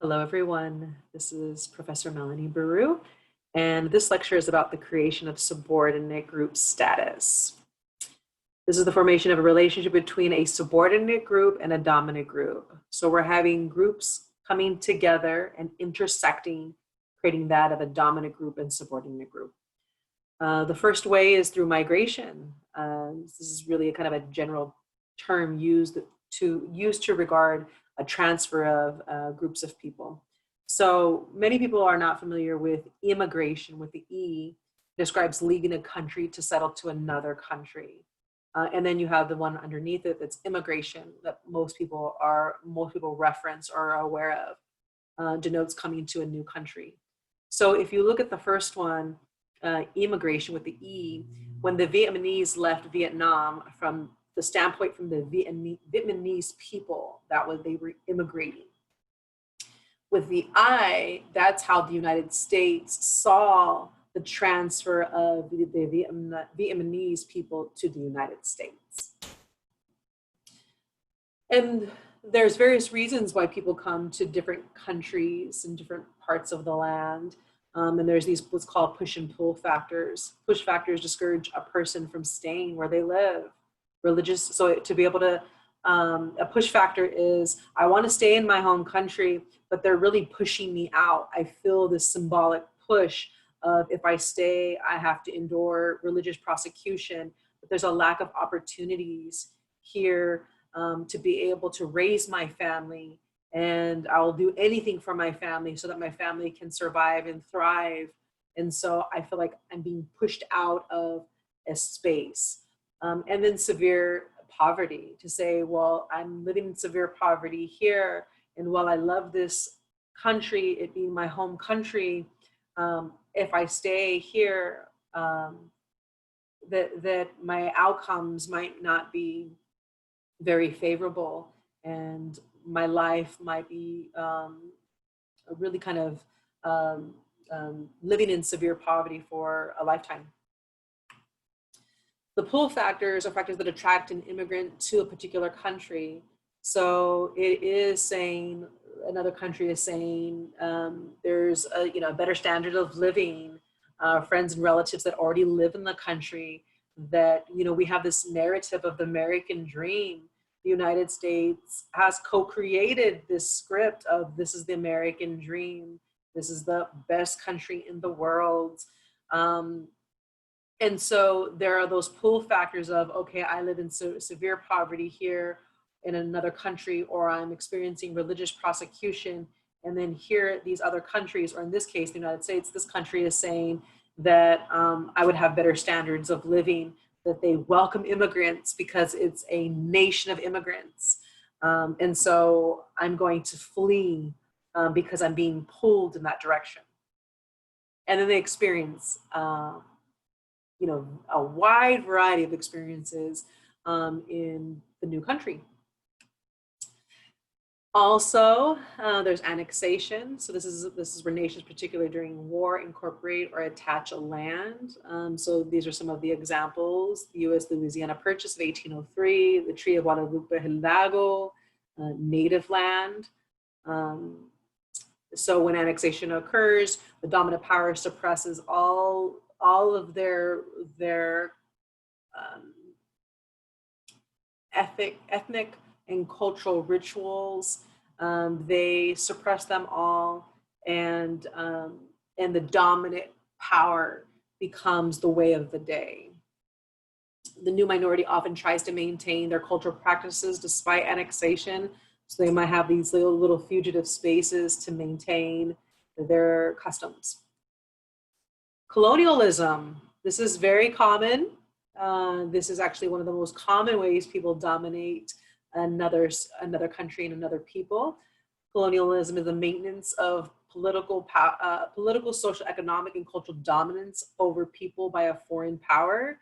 Hello, everyone. This is Professor Melanie Baru, and this lecture is about the creation of subordinate group status. This is the formation of a relationship between a subordinate group and a dominant group. So we're having groups coming together and intersecting, creating that of a dominant group and subordinate group. The first way is through migration. This is really a kind of a general term used to regard a transfer of groups of people. So many people are not familiar with immigration with the E. It describes leaving a country to settle to another country. And then you have the one underneath it that's immigration that most people reference or are aware of, denotes coming to a new country. So if you look at the first one, immigration with the E, when the Vietnamese left Vietnam, from the standpoint from the Vietnamese people, they were immigrating. With the I, that's how the United States saw the transfer of the Vietnamese people to the United States. And there's various reasons why people come to different countries and different parts of the land. And there's these what's called push and pull factors. Push factors discourage a person from staying where they live. So to be able to, a push factor is, I want to stay in my home country, but they're really pushing me out. I feel this symbolic push of, if I stay, I have to endure religious prosecution, but there's a lack of opportunities here to be able to raise my family, and I'll do anything for my family so that my family can survive and thrive. And so I feel like I'm being pushed out of a space. And then severe poverty, to say, well, I'm living in severe poverty here, and while I love this country, it being my home country, if I stay here, that my outcomes might not be very favorable, and my life might be really kind of living in severe poverty for a lifetime. The pull factors are factors that attract an immigrant to a particular country. So it is saying, another country is saying, there's a better standard of living, friends and relatives that already live in the country, that, we have this narrative of the American dream. The United States has co-created this script of, this is the American dream. This is the best country in the world. And so there are those pull factors of, okay, I live in severe poverty here in another country, or I'm experiencing religious prosecution. And then here, these other countries, or in this case, the United States, this country is saying that I would have better standards of living, that they welcome immigrants because it's a nation of immigrants. And so I'm going to flee because I'm being pulled in that direction. And then they experience a wide variety of experiences in the new country. Also, there's annexation. So this is where nations, particularly during war, incorporate or attach a land. So these are some of the examples: the U.S. Louisiana Purchase of 1803, the Treaty of Guadalupe Hidalgo, native land. So when annexation occurs, the dominant power suppresses all of their ethnic and cultural rituals. They suppress them all, and the dominant power becomes the way of the day. The new minority often tries to maintain their cultural practices despite annexation, so they might have these little fugitive spaces to maintain their customs. Colonialism, this is very common. This is actually one of the most common ways people dominate another country and another people. Colonialism is the maintenance of political, social, economic, and cultural dominance over people by a foreign power.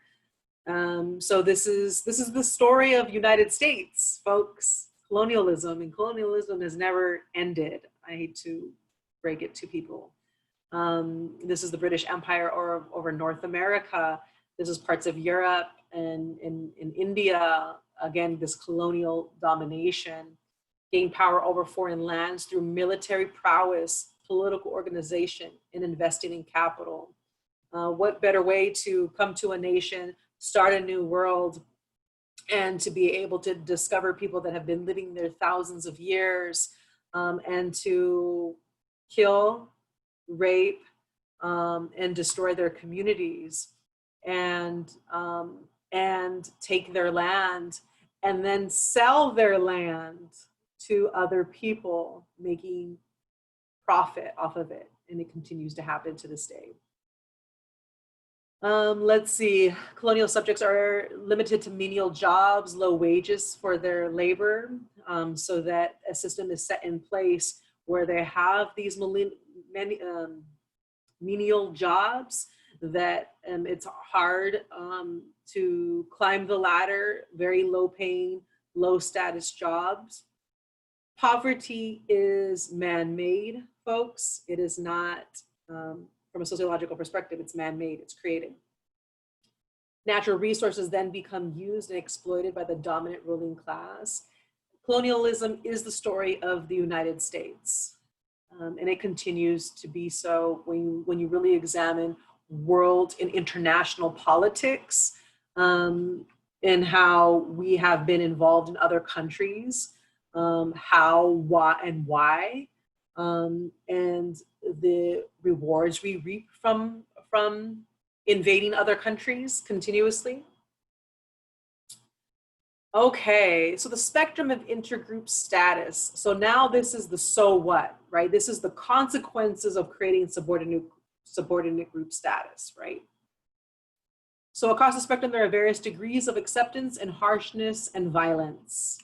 So this is the story of United States, folks. Colonialism, and colonialism has never ended. I hate to break it to people. This is the British Empire over North America. This is parts of Europe and in India. Again, this colonial domination. gain power over foreign lands through military prowess, political organization, and investing in capital. What better way to come to a nation, start a new world, and to be able to discover people that have been living there thousands of years, and to kill, rape, and destroy their communities, and take their land, and then sell their land to other people, making profit off of it. And it continues to happen to this day. Let's see, colonial subjects are limited to menial jobs, low wages for their labor, so that a system is set in place where they have these menial jobs that it's hard to climb the ladder, very low paying, low status jobs. Poverty is man-made, folks. It is not, from a sociological perspective, it's man-made, it's created. Natural resources then become used and exploited by the dominant ruling class. Colonialism is the story of the United States. And it continues to be so when you really examine world and international politics, and how we have been involved in other countries, how, why, and why, and the rewards we reap from invading other countries continuously. Okay, so the spectrum of intergroup status. So now this is the so what, right? This is the consequences of creating subordinate group status, right? So across the spectrum, there are various degrees of acceptance and harshness and violence.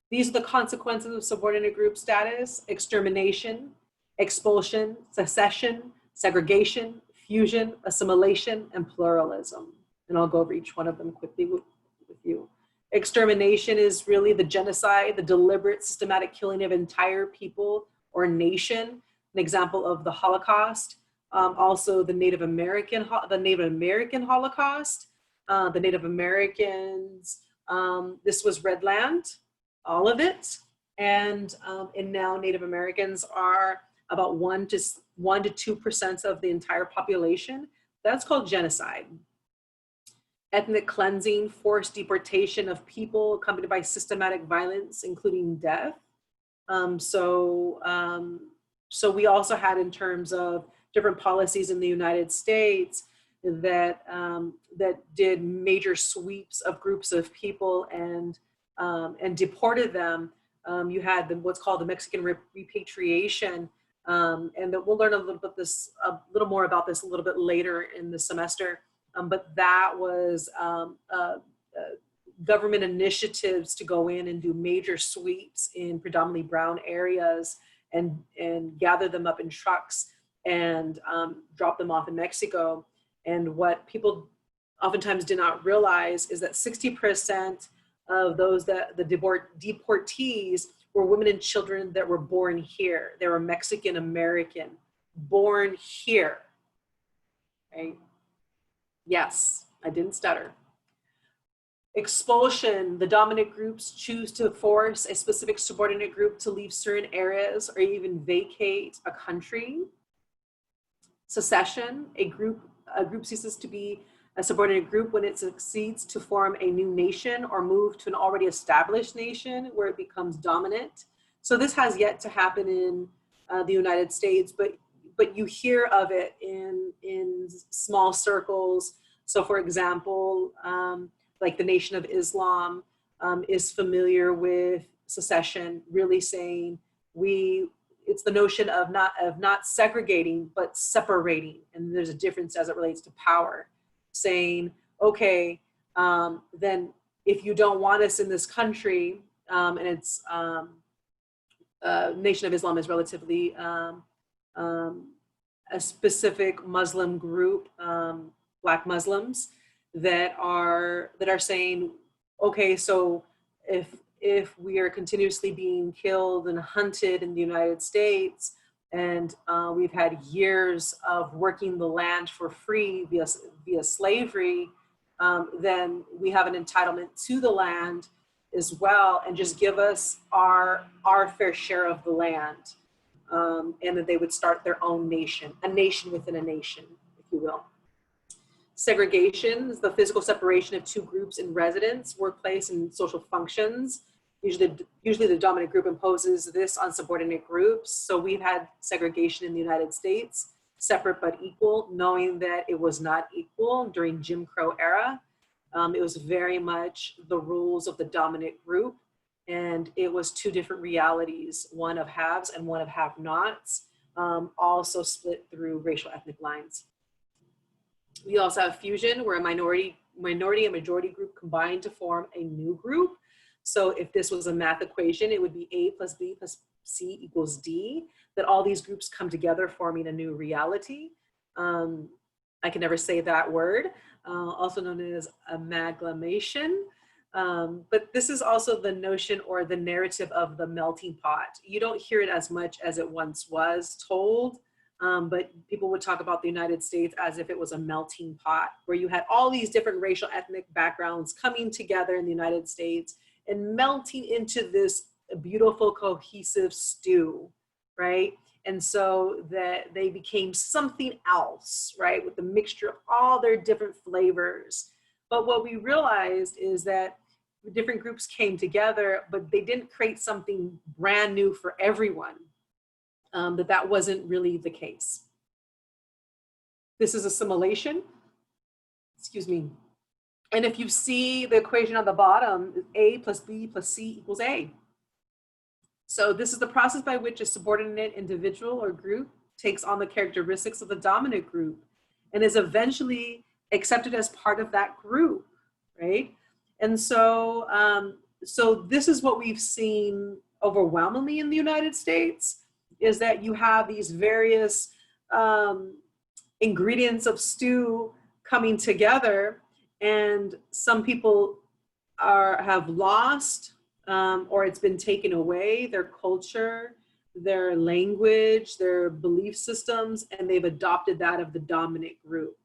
These are the consequences of subordinate group status: extermination, expulsion, secession, segregation, fusion, assimilation, and pluralism. And I'll go over each one of them quickly with you. Extermination is really the genocide, the deliberate systematic killing of entire people or nation, an example of the Holocaust. Also the Native American Holocaust, the Native Americans, this was Red Land, all of it. And now Native Americans are about 1 to 2% of the entire population. That's called genocide. Ethnic cleansing, forced deportation of people accompanied by systematic violence, including death. So we also had, in terms of different policies in the United States, that did major sweeps of groups of people and deported them. You had what's called the Mexican repatriation, and we'll learn a little more about this a little bit later in the semester. But that was government initiatives to go in and do major sweeps in predominantly brown areas and gather them up in trucks and drop them off in Mexico. And what people oftentimes did not realize is that 60% of those the deportees were women and children that were born here. They were Mexican American, born here, right? Yes, I didn't stutter. Expulsion, the dominant groups choose to force a specific subordinate group to leave certain areas or even vacate a country. Secession, a group ceases to be a subordinate group when it succeeds to form a new nation or move to an already established nation where it becomes dominant. So this has yet to happen in the United States, but you hear of it in small circles. So for example, like the Nation of Islam is familiar with secession, really saying it's the notion of not segregating, but separating. And there's a difference as it relates to power, saying, okay, then if you don't want us in this country, and it's Nation of Islam is relatively a specific Muslim group, Black Muslims, that are saying, okay, so if we are continuously being killed and hunted in the United States, and we've had years of working the land for free via slavery, then we have an entitlement to the land as well, and just give us our fair share of the land. And that they would start their own nation, a nation within a nation, if you will. Segregation is the physical separation of two groups in residence, workplace, and social functions. Usually the dominant group imposes this on subordinate groups. So we've had segregation in the United States, separate but equal, knowing that it was not equal during Jim Crow era. It was very much the rules of the dominant group, and it was two different realities, one of haves and one of have-nots, also split through racial ethnic lines. We also have fusion, where a minority and majority group combine to form a new group. So if this was a math equation, it would be A plus B plus C equals D, that all these groups come together forming a new reality. I can never say that word, also known as amalgamation. But this is also the notion or the narrative of the melting pot. You don't hear it as much as it once was told, but people would talk about the United States as if it was a melting pot, where you had all these different racial ethnic backgrounds coming together in the United States and melting into this beautiful cohesive stew, right? And so that they became something else, right? With the mixture of all their different flavors. But what we realized is that different groups came together, but they didn't create something brand new for everyone. That wasn't really the case. This is assimilation, excuse me. And if you see the equation on the bottom, A plus B plus C equals A. So this is the process by which a subordinate individual or group takes on the characteristics of the dominant group and is eventually accepted as part of that group, right? And so, so this is what we've seen overwhelmingly in the United States, is that you have these various ingredients of stew coming together, and some people have lost or it's been taken away their culture, their language, their belief systems, and they've adopted that of the dominant group.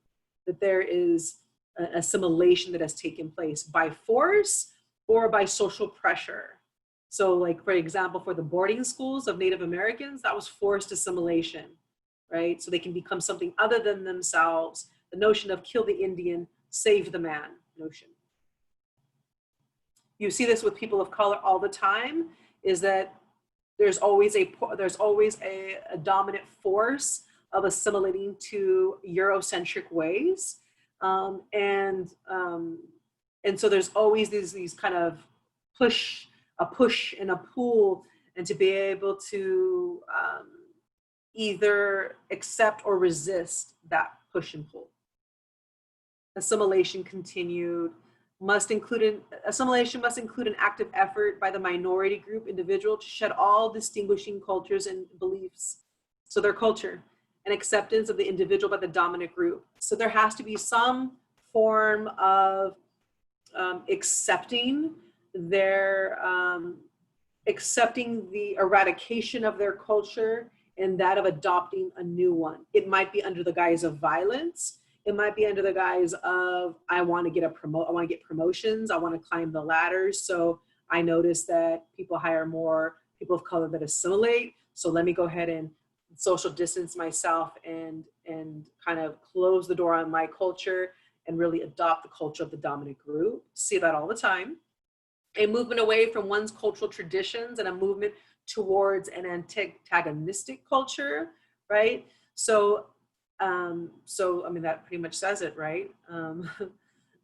That there is an assimilation that has taken place by force or by social pressure. So like, for example, for the boarding schools of Native Americans, that was forced assimilation, right? So they can become something other than themselves. The notion of kill the Indian, save the man notion. You see this with people of color all the time, is that there's always a dominant force of assimilating to Eurocentric ways. And so there's always these kind of a push and a pull, and to be able to either accept or resist that push and pull. Assimilation continued. Assimilation must include an active effort by the minority group individual to shed all distinguishing cultures and beliefs, so their culture, and acceptance of the individual by the dominant group. So there has to be some form of accepting the eradication of their culture and that of adopting a new one. It might be under the guise of violence. It might be under the guise of, I want to get promotions. I want to climb the ladders. So I noticed that people hire more people of color that assimilate. So let me go ahead and social distance myself and kind of close the door on my culture and really adopt the culture of the dominant group. See that all the time. A movement away from one's cultural traditions and a movement towards an antagonistic culture, right? So I mean, that pretty much says it, right?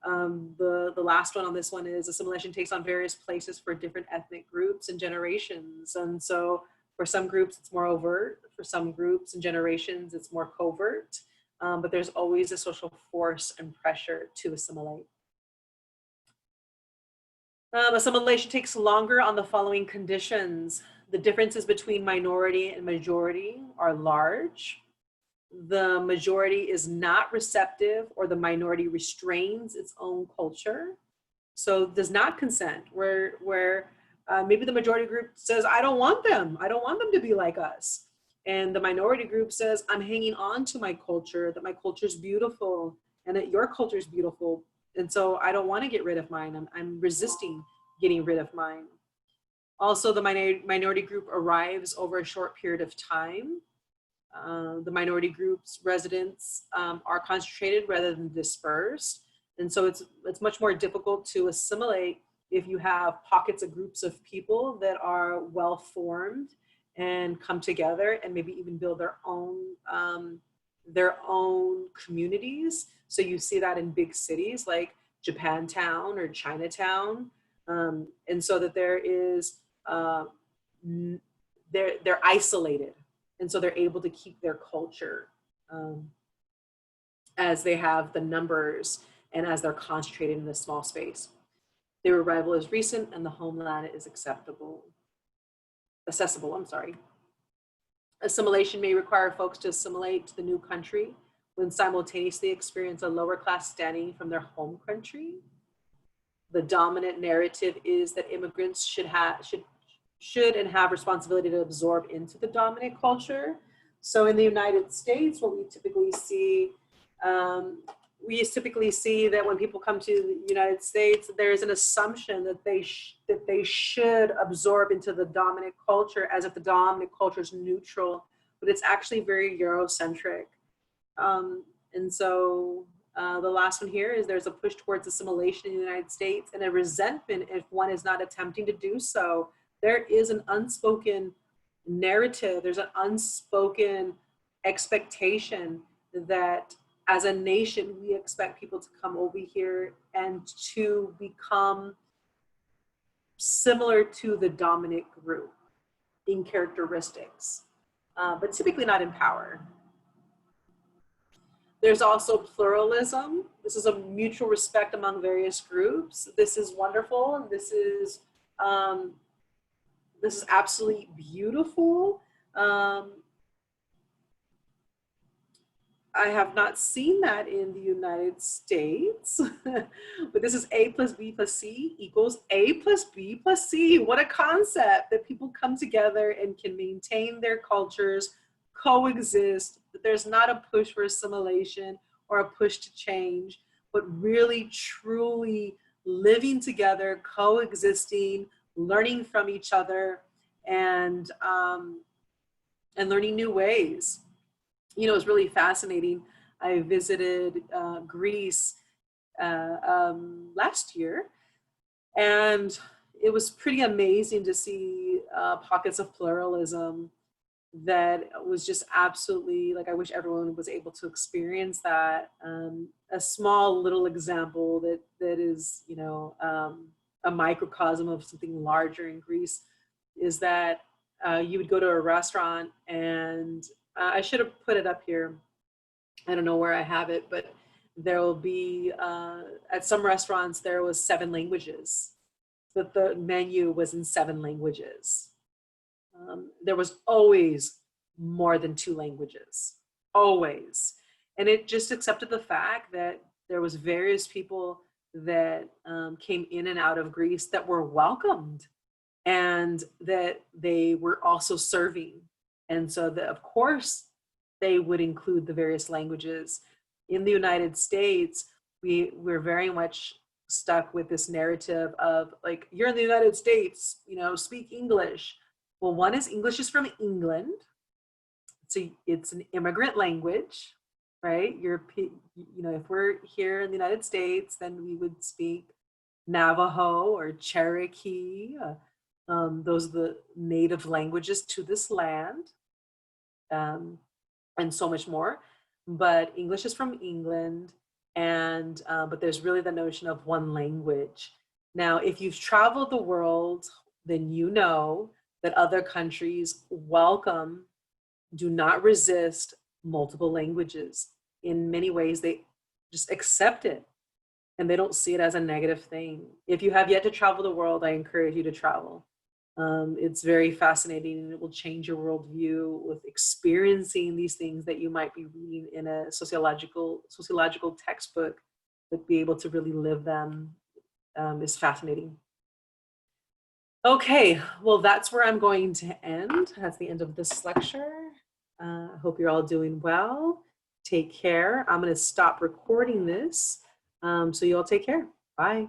The last one on this one is assimilation takes on various places for different ethnic groups and generations. And so for some groups, it's more overt. For some groups and generations, it's more covert. But there's always a social force and pressure to assimilate. Assimilation takes longer on the following conditions. The differences between minority and majority are large. The majority is not receptive, or the minority restrains its own culture. So does not consent, where maybe the majority group says, I don't want them to be like us. And the minority group says, I'm hanging on to my culture, that my culture is beautiful and that your culture is beautiful. And so I don't want to get rid of mine. I'm resisting getting rid of mine. Also, the minority group arrives over a short period of time. The minority group's residents are concentrated rather than dispersed. And so it's much more difficult to assimilate if you have pockets of groups of people that are well formed and come together and maybe even build their own communities. So you see that in big cities like Japantown or Chinatown. And so that there is, they're isolated. And so they're able to keep their culture as they have the numbers and as they're concentrated in a small space. Their arrival is recent and the homeland is accessible. Assimilation may require folks to assimilate to the new country when simultaneously experience a lower class standing from their home country. The dominant narrative is that immigrants should and have responsibility to absorb into the dominant culture. So in the United States, what we typically see that when people come to the United States, there is an assumption that they should absorb into the dominant culture as if the dominant culture is neutral, but it's actually very Eurocentric. And so the last one here is there's a push towards assimilation in the United States and a resentment if one is not attempting to do so. There is an unspoken narrative, there's an unspoken expectation that as a nation, we expect people to come over here and to become similar to the dominant group in characteristics, but typically not in power. There's also pluralism. This is a mutual respect among various groups. This is wonderful. This is absolutely beautiful. I have not seen that in the United States, but this is A plus B plus C equals A plus B plus C. What a concept that people come together and can maintain their cultures, coexist, that there's not a push for assimilation or a push to change, but really, truly living together, coexisting, learning from each other, and learning new ways. You know, it's really fascinating. I visited Greece last year, and it was pretty amazing to see pockets of pluralism that was just absolutely, like, I wish everyone was able to experience that. A small little example that is, you know, a microcosm of something larger in Greece is that you would go to a restaurant and I should have put it up here. I don't know where I have it, but there will be, at some restaurants, there was 7 languages, that the menu was in 7 languages. There was always more than 2 languages, always. And it just accepted the fact that there was various people that came in and out of Greece that were welcomed and that they were also serving. And so that, of course, they would include the various languages. In the United States, we're very much stuck with this narrative of, like, you're in the United States, you know, speak English. Well, one is English is from England. So it's an immigrant language, right? You know, if we're here in the United States, then we would speak Navajo or Cherokee. Those are the native languages to this land. And so much more, but English is from England, and but there's really the notion of one language. Now, if you've traveled the world, then you know that other countries welcome, do not resist multiple languages. In many ways, they just accept it, and they don't see it as a negative thing. If you have yet to travel the world, I encourage you to travel. It's very fascinating, and it will change your worldview with experiencing these things that you might be reading in a sociological textbook, but be able to really live them is fascinating. Okay, well, that's where I'm going to end. That's the end of this lecture. I hope you're all doing well. Take care. I'm going to stop recording this. So you all take care. Bye.